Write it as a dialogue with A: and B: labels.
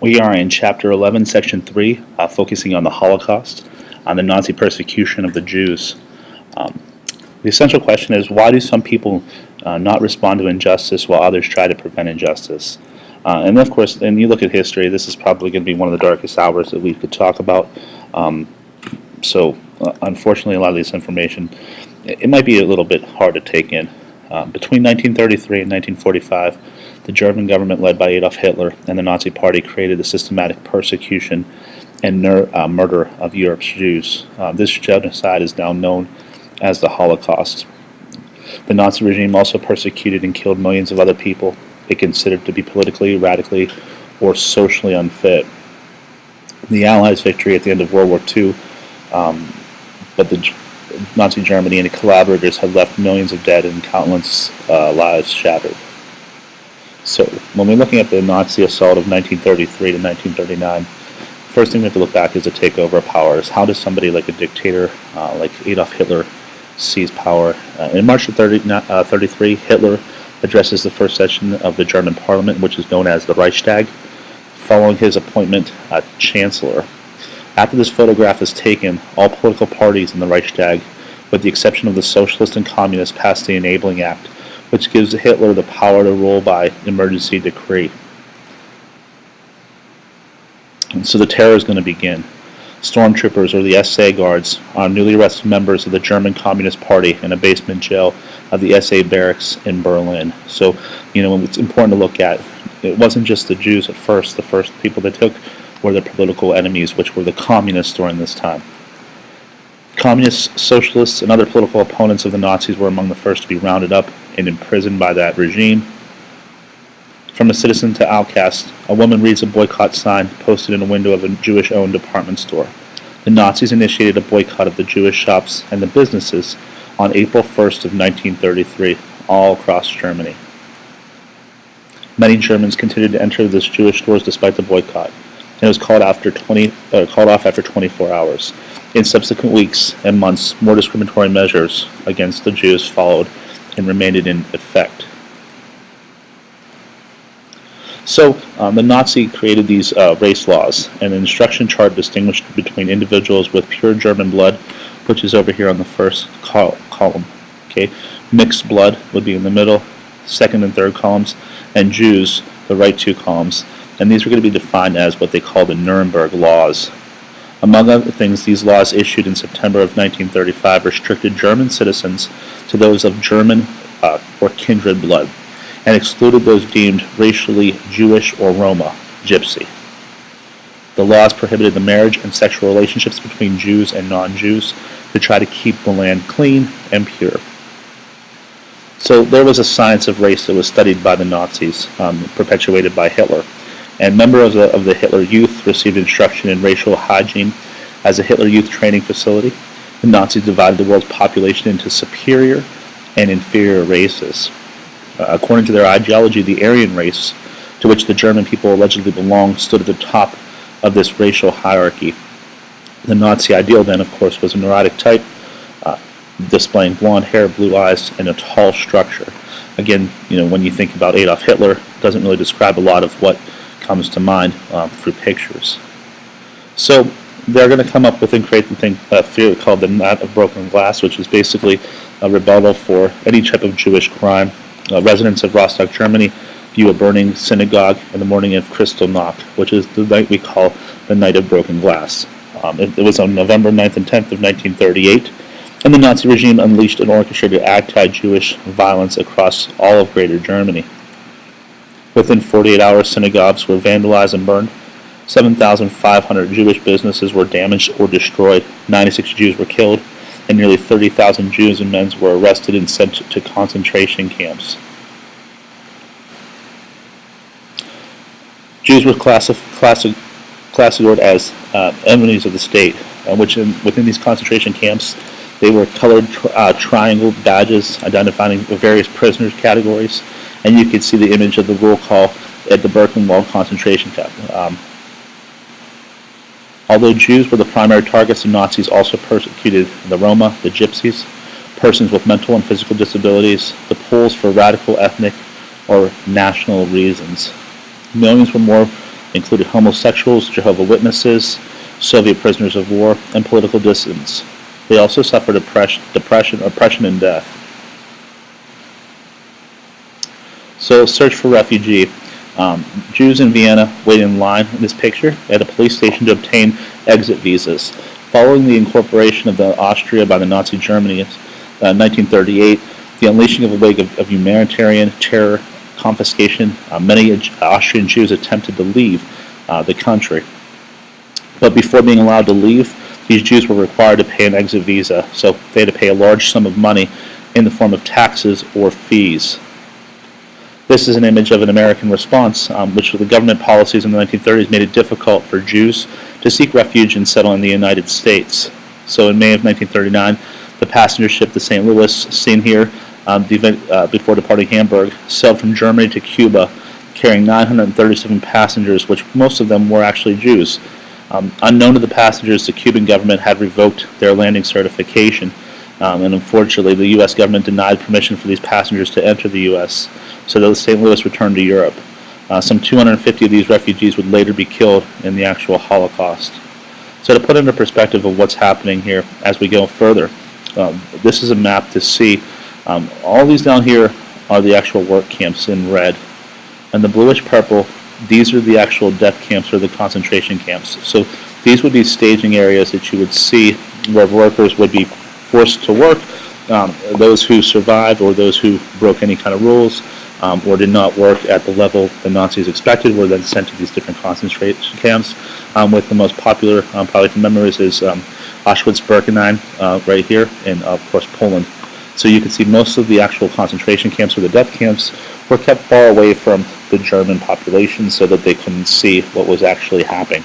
A: We are in Chapter 11, Section 3, focusing on the Holocaust, on the Nazi persecution of the Jews. Um, the essential question is, why do some people not respond to injustice while others try to prevent injustice? And of course, and you look at history, this is probably going to be one of the darkest hours that we could talk about. Unfortunately, a lot of this information, it might be a little bit hard to take in. Between 1933 and 1945, the German government led by Adolf Hitler and the Nazi Party created the systematic persecution and murder of Europe's Jews. This genocide is now known as the Holocaust. The Nazi regime also persecuted and killed millions of other people it considered to be politically, radically, or socially unfit. The Allies' victory at the end of World War II, but the Nazi Germany and its collaborators had left millions of dead and countless lives shattered. So when we're looking at the Nazi assault of 1933 to 1939, first thing we have to look back is the takeover of power. How does somebody like a dictator like Adolf Hitler seize power? In March of 1933, Hitler addresses the first session of the German parliament, which is known as the Reichstag, following his appointment chancellor. After this photograph is taken, all political parties in the Reichstag, with the exception of the Socialists and Communists, passed the Enabling Act, which gives Hitler the power to rule by emergency decree. And so the terror is going to begin. Stormtroopers, or the SA guards, are newly arrested members of the German Communist Party in a basement jail of the SA barracks in Berlin. So, it's important to look at. It wasn't just the Jews at first. The first people they took were their political enemies, which were the communists during this time. Communists, socialists, and other political opponents of the Nazis were among the first to be rounded up and imprisoned by that regime. From a citizen to outcast, a woman reads a boycott sign posted in a window of a Jewish-owned department store. The Nazis initiated a boycott of the Jewish shops and the businesses on April 1st of 1933, all across Germany. Many Germans continued to enter these Jewish stores despite the boycott, and it was called off after 24 hours. In subsequent weeks and months, more discriminatory measures against the Jews followed and remained in effect. So the Nazi created these race laws, and an instruction chart distinguished between individuals with pure German blood, which is over here on the first column. Okay, mixed blood would be in the middle, second and third columns, and Jews, the right two columns. And these were going to be defined as what they call the Nuremberg Laws. Among other things, these laws issued in September of 1935 restricted German citizens to those of German or kindred blood, and excluded those deemed racially Jewish or Roma, Gypsy. The laws prohibited the marriage and sexual relationships between Jews and non-Jews to try to keep the land clean and pure. So there was a science of race that was studied by the Nazis, perpetuated by Hitler. And members of the Hitler Youth received instruction in racial hygiene as a Hitler Youth training facility. The Nazis divided the world's population into superior and inferior races. According to their ideology, the Aryan race, to which the German people allegedly belonged, stood at the top of this racial hierarchy. The Nazi ideal then, of course, was a neurotic type, displaying blonde hair, blue eyes, and a tall structure. Again, when you think about Adolf Hitler, it doesn't really describe a lot of what comes to mind through pictures. So they're going to come up with and create the thing called the Night of Broken Glass, which is basically a rebuttal for any type of Jewish crime. Residents of Rostock, Germany, view a burning synagogue in the morning of Kristallnacht, which is the night we call the Night of Broken Glass. It was on November 9th and 10th of 1938, and the Nazi regime unleashed an orchestrated anti-Jewish violence across all of Greater Germany. Within 48 hours, synagogues were vandalized and burned. 7,500 Jewish businesses were damaged or destroyed. 96 Jews were killed, and nearly 30,000 Jews and men were arrested and sent to concentration camps. Jews were classified as enemies of the state, within these concentration camps, they were colored triangle badges identifying the various prisoners categories, and you could see the image of the roll call at the Birkenwald concentration camp. Although Jews were the primary targets, the Nazis also persecuted the Roma, the Gypsies, persons with mental and physical disabilities, the Poles for radical ethnic or national reasons. Millions were more included homosexuals, Jehovah's Witnesses, Soviet prisoners of war, and political dissidents. They also suffered oppression, and death. So, search for refugee. Jews in Vienna waited in line in this picture at a police station to obtain exit visas. Following the incorporation of Austria by the Nazi Germany in 1938, the unleashing of a wave of humanitarian terror, confiscation, many Austrian Jews attempted to leave the country. But before being allowed to leave, these Jews were required to pay an exit visa, so they had to pay a large sum of money in the form of taxes or fees. This is an image of an American response, which the government policies in the 1930s made it difficult for Jews to seek refuge and settle in the United States. So in May of 1939, the passenger ship, the St. Louis, seen here before departing Hamburg, sailed from Germany to Cuba, carrying 937 passengers, which most of them were actually Jews. Unknown to the passengers, the Cuban government had revoked their landing certification, and unfortunately the U.S. government denied permission for these passengers to enter the U.S., so the St. Louis returned to Europe. Some 250 of these refugees would later be killed in the actual Holocaust. So to put into perspective of what's happening here as we go further, this is a map to see. All these down here are the actual work camps in red, and the bluish-purple, these are the actual death camps or the concentration camps. So these would be staging areas that you would see where workers would be forced to work. Those who survived or those who broke any kind of rules or did not work at the level the Nazis expected were then sent to these different concentration camps, with the most popular, probably from memories, is Auschwitz-Birkenau right here, and of course Poland. So you can see most of the actual concentration camps or the death camps were kept far away from the German population so that they couldn't see what was actually happening.